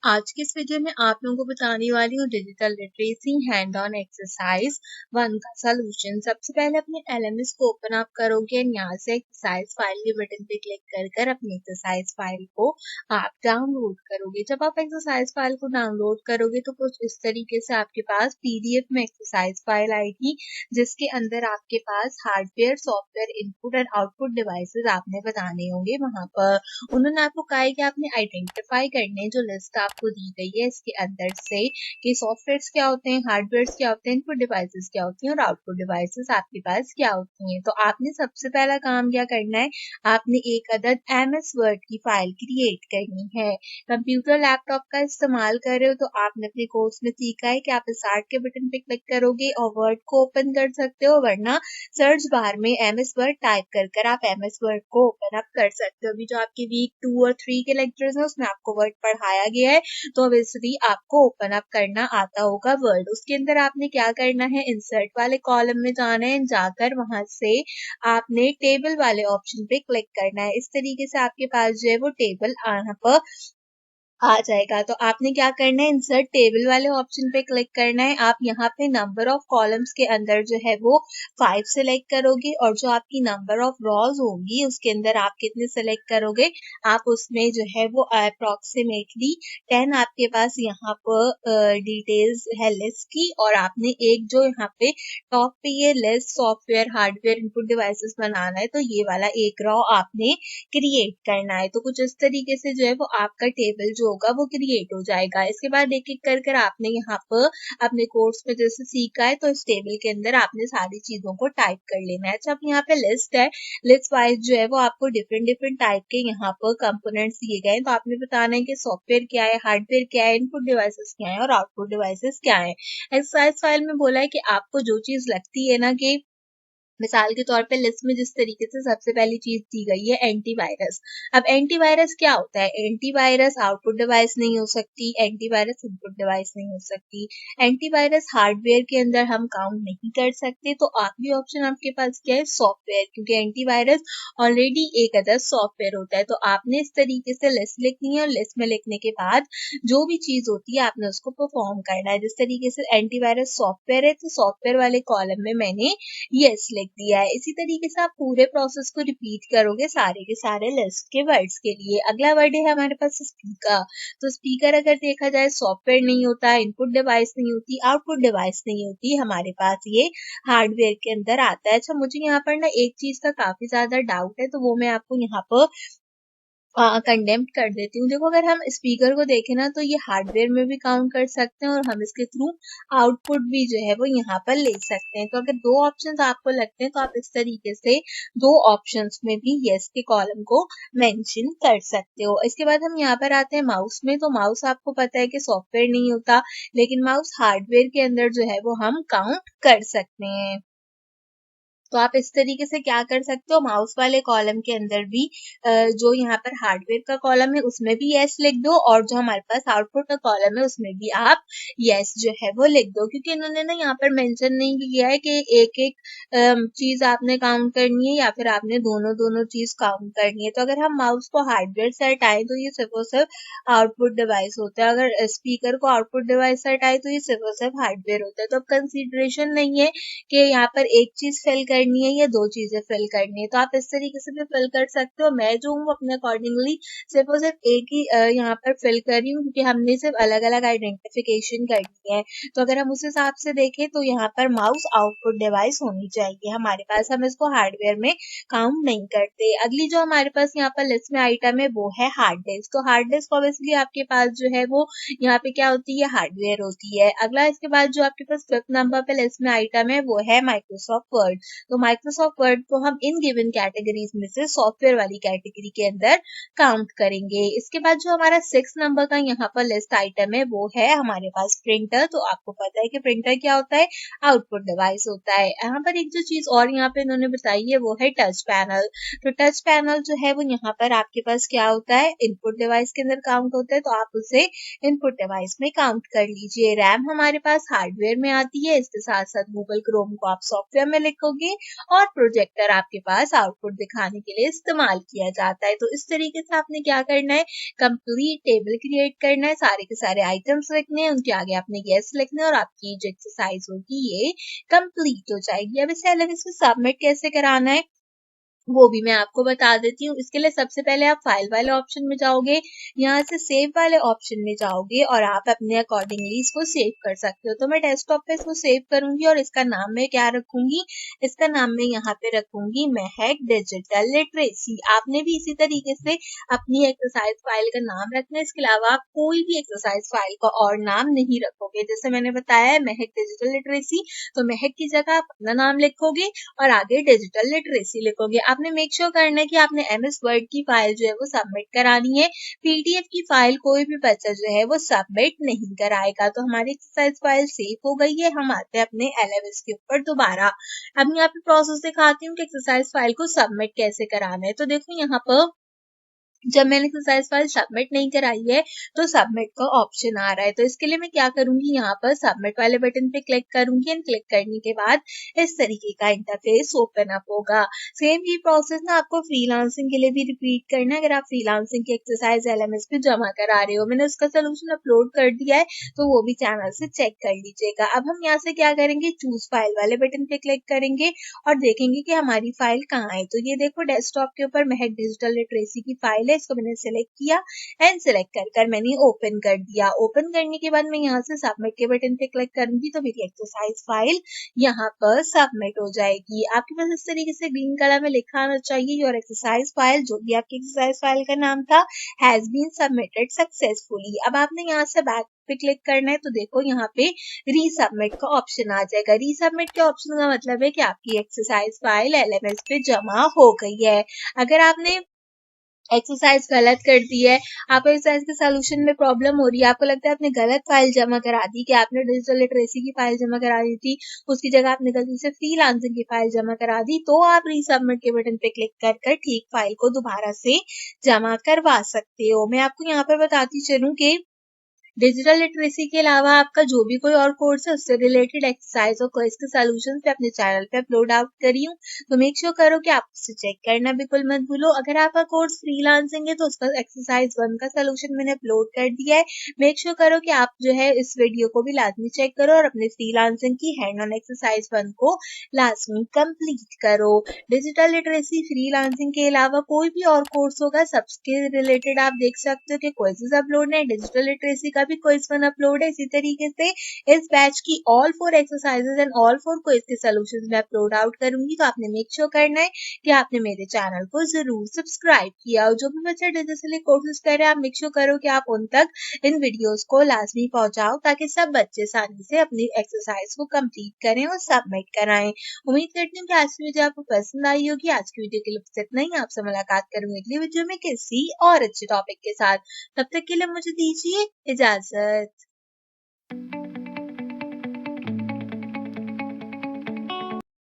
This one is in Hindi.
आज की इस वीडियो में आप लोगों को बताने वाली हूँ digital literacy hand on exercise 1 का सलूशन। सबसे पहले अपने एलएमएस को ओपन अप करोगे और यहाँ से एक्सरसाइज फाइल के बटन पे क्लिक कर अपनी एक्सरसाइज फाइल को आप डाउनलोड करोगे। जब आप एक्सरसाइज फाइल को डाउनलोड करोगे तो कुछ इस तरीके से आपके पास पीडीएफ में एक्सरसाइज फाइल आएगी, जिसके अंदर आपके पास hardware, software, input and output devices आपने बताने होंगे। वहां पर उन्होंने आपको कहा है कि आपने आइडेंटिफाई करने जो लिस्ट आपको दी गई है इसके अंदर से कि सॉफ्टवेयर्स क्या होते हैं, हार्डवेयर्स क्या होते हैं, इनपुट डिवाइसेस क्या होती हैं और आउटपुट डिवाइसेस आपके पास क्या होती हैं। तो आपने सबसे पहला काम क्या करना है, आपने एक अदद एमएस वर्ड की फाइल क्रिएट करनी है। कंप्यूटर लैपटॉप का इस्तेमाल कर रहे हो तो आपने अपने कोर्स में सीखा है कि आप स्टार्ट के बटन पे क्लिक करोगे और वर्ड को ओपन कर सकते हो, वरना सर्च बार में एमएस वर्ड टाइप कर आप एमएस वर्ड को ओपन अप कर सकते हो। अभी जो आपके वीक 2 और 3 के लेक्चर्स हैं उसमें आपको वर्ड पढ़ाया गया है, तो ऑब्वियसली आपको ओपन अप करना आता होगा वर्ड। उसके अंदर आपने क्या करना है, इंसर्ट वाले कॉलम में जाना है, जाकर वहां से आपने टेबल वाले ऑप्शन पे क्लिक करना है। इस तरीके से आपके पास जो है वो टेबल यहाँ पर आ जाएगा। तो आपने क्या करना है, इंसर्ट टेबल वाले ऑप्शन पे क्लिक करना है। आप यहाँ पे नंबर ऑफ कॉलम्स के अंदर जो है वो 5 सिलेक्ट करोगे और जो आपकी नंबर ऑफ रॉज होंगी उसके अंदर आप कितने सिलेक्ट करोगे, आप उसमें जो है वो अप्रोक्सीमेटली 10 आपके पास यहाँ पर डिटेल्स है लिस्ट की, और आपने एक जो यहाँ पे टॉप पे ये list software, hardware, input devices बनाना है, तो ये वाला एक रॉ आपने क्रिएट करना है। तो कुछ इस तरीके से जो है वो आपका टेबल जो होगा वो क्रिएट हो जाएगा। इसके बाद एक एक कर आपने यहाँ पर अपने कोर्स में जैसे सीखा है तो इस टेबल के अंदर आपने सारी चीजों को टाइप कर लेना है। अच्छा, अब यहाँ पे लिस्ट है, लिस्ट वाइज जो है वो आपको डिफरेंट डिफरेंट टाइप के यहाँ पर कंपोनेंट्स दिए गए हैं, तो आपने बताना है कि सॉफ्टवेयर क्या है, हार्डवेयर क्या है, इनपुट डिवाइसेस क्या है और आउटपुट डिवाइसेस क्या है। एक्सरसाइज फाइल में बोला है कि आपको जो चीज लगती है ना, कि मिसाल के तौर पे लिस्ट में जिस तरीके से सबसे पहली चीज दी गई है एंटीवायरस। अब एंटीवायरस क्या होता है, एंटीवायरस आउटपुट डिवाइस नहीं हो सकती, एंटीवायरस इनपुट डिवाइस नहीं हो सकती, एंटीवायरस हार्डवेयर के अंदर हम काउंट नहीं कर सकते। तो आखिरी ऑप्शन आपके पास क्या है, सॉफ्टवेयर, क्योंकि एंटीवायरस ऑलरेडी एक अदर सॉफ्टवेयर होता है। तो आपने इस तरीके से लिस्ट लिखनी है और लिस्ट में लिखने के बाद जो भी चीज होती है आपने उसको परफॉर्म करना है। जिस तरीके से एंटीवायरस सॉफ्टवेयर है तो सॉफ्टवेयर वाले कॉलम में मैंने यस लिख दिया है। इसी तरीके से आप पूरे प्रोसेस को रिपीट करोगे सारे के सारे लिस्ट के वर्ड्स के लिए। अगला वर्ड है हमारे पास स्पीकर। तो स्पीकर अगर देखा जाए सॉफ्टवेयर नहीं होता, इनपुट डिवाइस नहीं होती, आउटपुट डिवाइस नहीं होती, हमारे पास ये हार्डवेयर के अंदर आता है। अच्छा, मुझे यहाँ पर ना एक चीज का काफी ज्यादा डाउट है, तो वो मैं आपको यहाँ पर कंडेम्प्ट कर देती हूँ। देखो, अगर हम स्पीकर को देखें ना तो ये हार्डवेयर में भी काउंट कर सकते हैं और हम इसके थ्रू आउटपुट भी जो है वो यहाँ पर ले सकते हैं। तो अगर दो ऑप्शंस आपको लगते हैं तो आप इस तरीके से दो ऑप्शंस में भी यस के कॉलम को मेंशन कर सकते हो। इसके बाद हम यहाँ पर आते हैं माउस में। तो माउस आपको पता है कि सॉफ्टवेयर नहीं होता, लेकिन माउस हार्डवेयर के अंदर जो है वो हम काउंट कर सकते हैं। तो आप इस तरीके से क्या कर सकते हो, माउस वाले कॉलम के अंदर भी जो यहाँ पर हार्डवेयर का कॉलम है उसमें भी यस लिख दो, और जो हमारे पास आउटपुट का कॉलम है उसमें भी आप यस जो है वो लिख दो। क्योंकि इन्होंने ना यहाँ पर मेंशन नहीं किया है कि एक एक चीज आपने काउंट करनी है या फिर आपने दोनों दोनों चीज काउंट करनी है। तो अगर हम माउस को हार्डवेयर से हटाएं तो ये सिर्फ और सिर्फ आउटपुट डिवाइस होता है, अगर स्पीकर को आउटपुट डिवाइस से हटाए तो ये सिर्फ और सिर्फ हार्डवेयर होता है। तो अब कंसिडरेशन नहीं है कि यहाँ पर एक चीज फिल करनी है या दो चीजें फिल करनी है, तो आप इस तरीके से भी फिल कर सकते हो। मैं जो हूँ अपने अकॉर्डिंगली सिर्फ और सिर्फ एक ही यहाँ पर फिल कर रही हूँ, क्योंकि हमने सिर्फ अलग अलग आइडेंटिफिकेशन करनी है। तो अगर हम उस हिसाब से देखें तो यहाँ पर माउस आउटपुट डिवाइस होनी चाहिए हमारे पास, हम इसको हार्डवेयर में काउंट नहीं करते। अगली जो हमारे पास यहाँ पर लिस्ट में आइटम है वो है हार्ड डिस्क। तो हार्ड डिस्क ऑब्वियसली आपके पास जो है वो यहाँ पे क्या होती है, हार्डवेयर होती है। अगला इसके बाद जो आपके पास 5th नंबर पे लिस्ट में आइटम है वो है माइक्रोसॉफ्ट वर्ड। तो माइक्रोसॉफ्ट वर्ड को हम इन गिवन कैटेगरीज में से सॉफ्टवेयर वाली कैटेगरी के अंदर काउंट करेंगे। इसके बाद जो हमारा 6 नंबर का यहाँ पर लिस्ट आइटम है वो है हमारे पास प्रिंटर। तो आपको पता है कि प्रिंटर क्या होता है, आउटपुट डिवाइस होता है। यहाँ पर एक जो चीज और यहाँ पे इन्होंने बताई है वो है टच पैनल। तो टच पैनल जो है वो यहाँ पर आपके पास क्या होता है, इनपुट डिवाइस के अंदर काउंट होता है, तो आप उसे इनपुट डिवाइस में काउंट कर लीजिए। रैम हमारे पास हार्डवेयर में आती है, इसके साथ साथ गूगल क्रोम को आप सॉफ्टवेयर में लिखोगे लिए और प्रोजेक्टर आपके पास आउटपुट दिखाने के लिए इस्तेमाल किया जाता है। तो इस तरीके से आपने क्या करना है, कंप्लीट टेबल क्रिएट करना है, सारे के सारे आइटम्स लिखने हैं, उनके आगे आपने यस लिखना है और आपकी जो एक्सरसाइज होगी ये कंप्लीट हो जाएगी। अब इसे एलएमएस में सबमिट कैसे कराना है वो भी मैं आपको बता देती हूँ। इसके लिए सबसे पहले आप फाइल वाले ऑप्शन में जाओगे, यहाँ से सेव वाले ऑप्शन में जाओगे और आप अपने अकॉर्डिंगली इसको सेव कर सकते हो। तो मैं डेस्कटॉप पे इसको सेव करूंगी और इसका नाम मैं क्या रखूंगी, इसका नाम मैं यहाँ पे रखूंगी महक डिजिटल लिटरेसी। आपने भी इसी तरीके से अपनी एक्सरसाइज फाइल का नाम रखना है। इसके अलावा आप कोई भी एक्सरसाइज फाइल का और नाम नहीं रखोगे। जैसे मैंने बताया है महक डिजिटल लिटरेसी, तो महक की जगह आप अपना नाम लिखोगे और आगे डिजिटल लिटरेसी लिखोगे। आपने मेक श्योर करना है कि आपने एमएस वर्ड की फाइल जो है वो सबमिट करानी है। पीडीएफ की फाइल कोई भी बच्चा जो है वो सबमिट नहीं कराएगा। तो हमारी एक्सरसाइज फाइल सेव हो गई है। हम आते हैं अपने एलएमएस के ऊपर दोबारा। अब यहाँ पे प्रोसेस दिखाती हूँ कि एक्सरसाइज फाइल को सबमिट कैसे कराना है। तो देखो यहाँ पर जब मैंने एक्सरसाइज फाइल सबमिट नहीं कराई है तो सबमिट का ऑप्शन आ रहा है। तो इसके लिए मैं क्या करूंगी, यहाँ पर सबमिट वाले बटन पे क्लिक करूंगी एंड क्लिक करने के बाद इस तरीके का इंटरफेस ओपन अप होगा। सेम ये प्रोसेस ना आपको फ्रीलांसिंग के लिए भी रिपीट करना है। अगर आप फ्रीलांसिंग की एक्सरसाइज एलएमएस पे जमा करा रहे हो, मैंने उसका सोल्यूशन अपलोड कर दिया है तो वो भी चैनल से चेक कर लीजिएगा। अब हम यहाँ से क्या करेंगे, चूज फाइल वाले बटन पे क्लिक करेंगे और देखेंगे कि हमारी फाइल कहाँ है। तो ये देखो डेस्कटॉप के ऊपर महक डिजिटल लिटरेसी की फाइल है, इसको मैंने सिलेक्ट किया एंड सिलेक्ट कर मैंने ओपन कर दिया। ओपन करने के बाद मैं यहाँ से सबमिट के बटन पे क्लिक करूंगी तो मेरी एक्सरसाइज फाइल यहाँ पर सबमिट हो जाएगी। आपके पास इस तरीके से ग्रीन कलर में लिखा आना चाहिए योर एक्सरसाइज फाइल, जो भी आपकी एक्सरसाइज फाइल का नाम था, हैज बीन सबमिटेड सक्सेसफुली। अब आपने यहाँ से बैक पे क्लिक करना है तो देखो यहाँ पे रीसबमिट का ऑप्शन आ जाएगा। रीसबमिट के ऑप्शन का मतलब है कि आपकी एक्सरसाइज फाइल एलएमएस पे जमा हो गई है। अगर आपने एक्सरसाइज गलत कर दी है, आपको एक्सरसाइज के सोल्यूशन में प्रॉब्लम हो रही है, आपको लगता है आपने गलत फाइल जमा करा दी, कि आपने डिजिटल लिटरेसी की फाइल जमा करा दी थी, उसकी जगह आपने गलती से फ्रीलांसिंग की फाइल जमा करा दी, तो आप रीसबमिट के बटन पे क्लिक कर ठीक फाइल को दोबारा से जमा करवा सकते हो। मैं आपको यहाँ पर बताती चलूं कि डिजिटल लिटरेसी के अलावा आपका जो भी कोई और कोर्स है उससे रिलेटेड एक्सरसाइज और क्विज के सॉल्यूशंस पे अपने चैनल पे अपलोड आउट करी हूँ। तो मेक श्योर करो कि आप उसे चेक करना बिल्कुल मत भूलो। अगर आपका कोर्स फ्रीलांसिंग है तो उसका एक्सरसाइज 1 का सॉल्यूशन मैंने अपलोड कर दिया है। मेक श्योर करो कि आप जो है इस वीडियो को भी लाजमी चेक करो और अपने फ्रीलांसिंग की हैंड ऑन एक्सरसाइज 1 को लाजमी कंप्लीट करो। डिजिटल लिटरेसी फ्रीलांसिंग के अलावा कोई भी और कोर्स होगा सबके रिलेटेड आप देख सकते हो कि क्विज़ेस अपलोड है, डिजिटल लिटरेसी का भी क्विज 1 अपलोड है। इसी तरीके से इस बैच की all 4 exercises and all 4 quiz के सॉल्यूशंस मैं अपलोड आउट करूंगी। तो आपने मेक श्योर करना है कि आपने मेरे चैनल को जरूर सब्सक्राइब किया और जो भी बच्चे डिजिटली कोर्सेज कर रहे हैं आप मेक श्योर करो कि आप उन तक इन वीडियोस को लाजमी पहुंचाओ ताकि सब बच्चे आसानी से अपनी एक्सरसाइज को कंप्लीट करें और सबमिट कराएं। उम्मीद करती हूँ कि आज की वीडियो आपको पसंद आई होगी। आज की वीडियो के लिए बस इतना ही। आपसे मुलाकात करूंगी अगली वीडियो में किसी और अच्छे टॉपिक के साथ। तब तक के लिए मुझे दीजिए इजाजत।